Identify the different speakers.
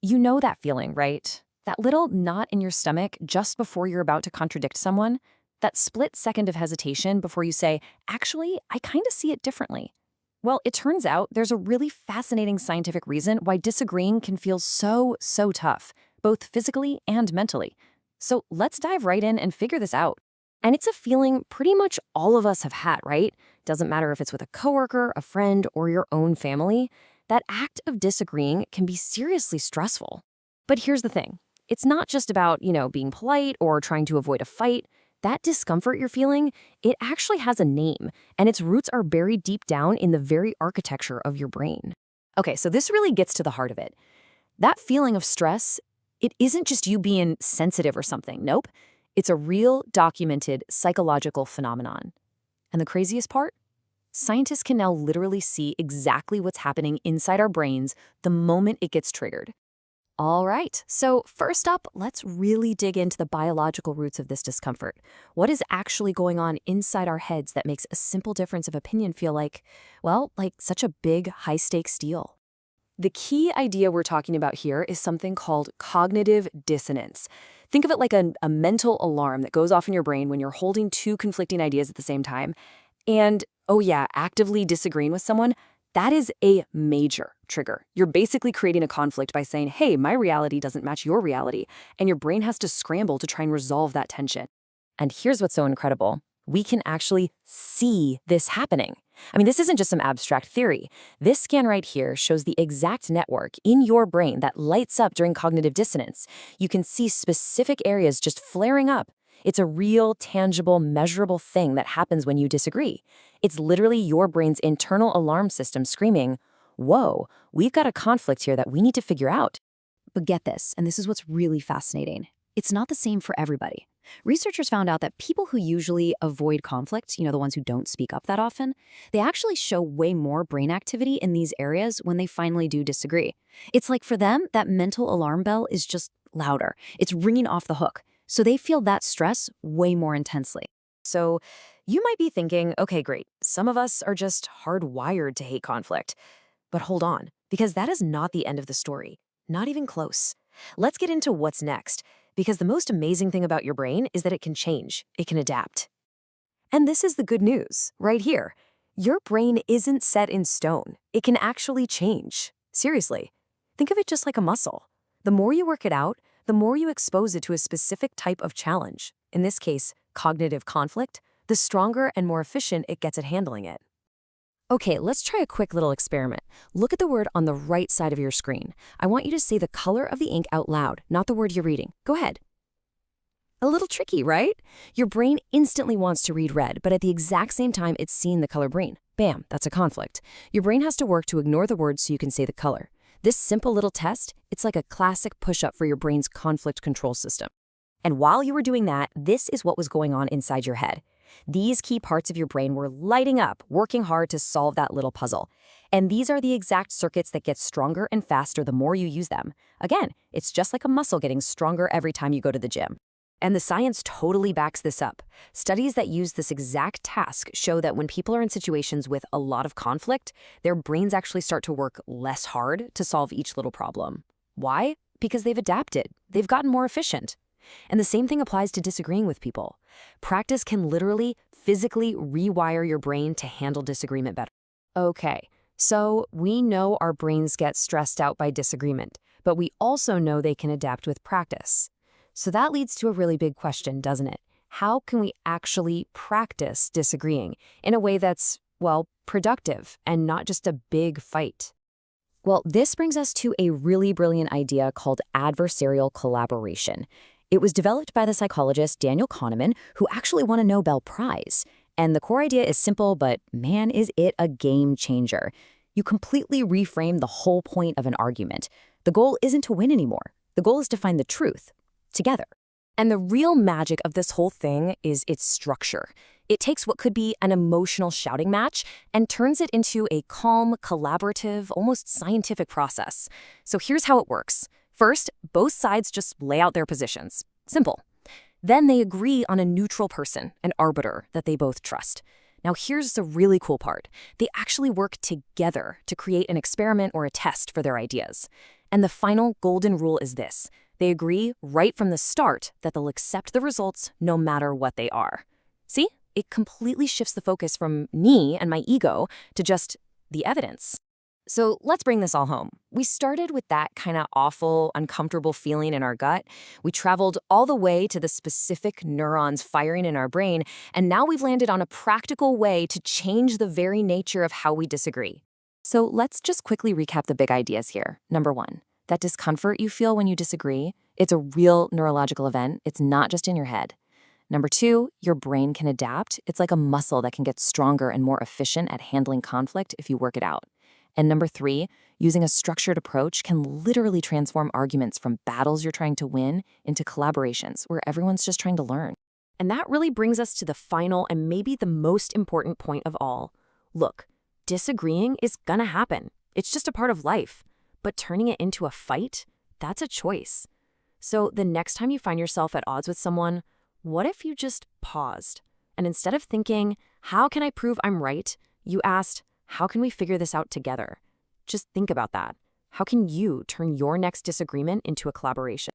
Speaker 1: You know that feeling, right? That little knot in your stomach just before you're about to contradict someone? That split second of hesitation before you say, actually, I kind of see it differently. Well, it turns out there's a really fascinating scientific reason why disagreeing can feel so tough, both physically and mentally. So let's dive right in and figure this out. And it's a feeling pretty much all of us have had, right? Doesn't matter if it's with a coworker, a friend, or your own family. That act of disagreeing can be seriously stressful. But here's the thing. It's not just about, being polite or trying to avoid a fight. That discomfort you're feeling, it actually has a name, and its roots are buried deep down in the very architecture of your brain. Okay, so this really gets to the heart of it. That feeling of stress, it isn't just you being sensitive or something. Nope. It's a real, documented psychological phenomenon. And the craziest part? Scientists can now literally see exactly what's happening inside our brains the moment it gets triggered. All right, so first up, let's really dig into the biological roots of this discomfort. What is actually going on inside our heads that makes a simple difference of opinion feel like, like such a big, high-stakes deal? The key idea we're talking about here is something called cognitive dissonance. Think of it like a mental alarm that goes off in your brain when you're holding two conflicting ideas at the same time. And, oh yeah, actively disagreeing with someone, that is a major trigger. You're basically creating a conflict by saying, hey, my reality doesn't match your reality, and your brain has to scramble to try and resolve that tension. And here's what's so incredible. We can actually see this happening. I mean, this isn't just some abstract theory. This scan right here shows the exact network in your brain that lights up during cognitive dissonance. You can see specific areas just flaring up. It's a real, tangible, measurable thing that happens when you disagree. It's literally your brain's internal alarm system screaming, whoa, we've got a conflict here that we need to figure out. But get this, and this is what's really fascinating. It's not the same for everybody. Researchers found out that people who usually avoid conflict, the ones who don't speak up that often, they actually show way more brain activity in these areas when they finally do disagree. It's like for them, that mental alarm bell is just louder. It's ringing off the hook. So they feel that stress way more intensely. So you might be thinking, okay, great. Some of us are just hardwired to hate conflict. But hold on, because that is not the end of the story. Not even close. Let's get into what's next, because the most amazing thing about your brain is that it can change. It can adapt. And this is the good news, right here. Your brain isn't set in stone. It can actually change. Seriously. Think of it just like a muscle. The more you work it out, the more you expose it to a specific type of challenge, in this case, cognitive conflict, the stronger and more efficient it gets at handling it. Okay, let's try a quick little experiment. Look at the word on the right side of your screen. I want you to say the color of the ink out loud, not the word you're reading. Go ahead. A little tricky, right? Your brain instantly wants to read red, but at the exact same time it's seeing the color green. Bam, that's a conflict. Your brain has to work to ignore the word so you can say the color. This simple little test, it's like a classic push-up for your brain's conflict control system. And while you were doing that, this is what was going on inside your head. These key parts of your brain were lighting up, working hard to solve that little puzzle. And these are the exact circuits that get stronger and faster the more you use them. Again, it's just like a muscle getting stronger every time you go to the gym. And the science totally backs this up. Studies that use this exact task show that when people are in situations with a lot of conflict, their brains actually start to work less hard to solve each little problem. Why? Because they've adapted. They've gotten more efficient. And the same thing applies to disagreeing with people. Practice can literally, physically rewire your brain to handle disagreement better. Okay, so we know our brains get stressed out by disagreement, but we also know they can adapt with practice. So that leads to a really big question, doesn't it? How can we actually practice disagreeing in a way that's, productive and not just a big fight? Well, this brings us to a really brilliant idea called adversarial collaboration. It was developed by the psychologist Daniel Kahneman, who actually won a Nobel Prize. And the core idea is simple, but man, is it a game changer. You completely reframe the whole point of an argument. The goal isn't to win anymore. The goal is to find the truth. Together. And the real magic of this whole thing is its structure. It takes what could be an emotional shouting match and turns it into a calm, collaborative, almost scientific process. So here's how it works. First, both sides just lay out their positions. Simple. Then they agree on a neutral person, an arbiter that they both trust. Now here's the really cool part. They actually work together to create an experiment or a test for their ideas. And the final golden rule is this. They agree right from the start that they'll accept the results no matter what they are. See? It completely shifts the focus from me and my ego to just the evidence. So let's bring this all home. We started with that kind of awful, uncomfortable feeling in our gut. We traveled all the way to the specific neurons firing in our brain, and now we've landed on a practical way to change the very nature of how we disagree. So let's just quickly recap the big ideas here. Number one, that discomfort you feel when you disagree, it's a real neurological event. It's not just in your head. Number two, your brain can adapt. It's like a muscle that can get stronger and more efficient at handling conflict if you work it out. And number three, using a structured approach can literally transform arguments from battles you're trying to win into collaborations where everyone's just trying to learn. And that really brings us to the final and maybe the most important point of all. Look, disagreeing is gonna happen. It's just a part of life. But turning it into a fight, that's a choice. So the next time you find yourself at odds with someone, what if you just paused? And instead of thinking, how can I prove I'm right? You asked, how can we figure this out together? Just think about that. How can you turn your next disagreement into a collaboration?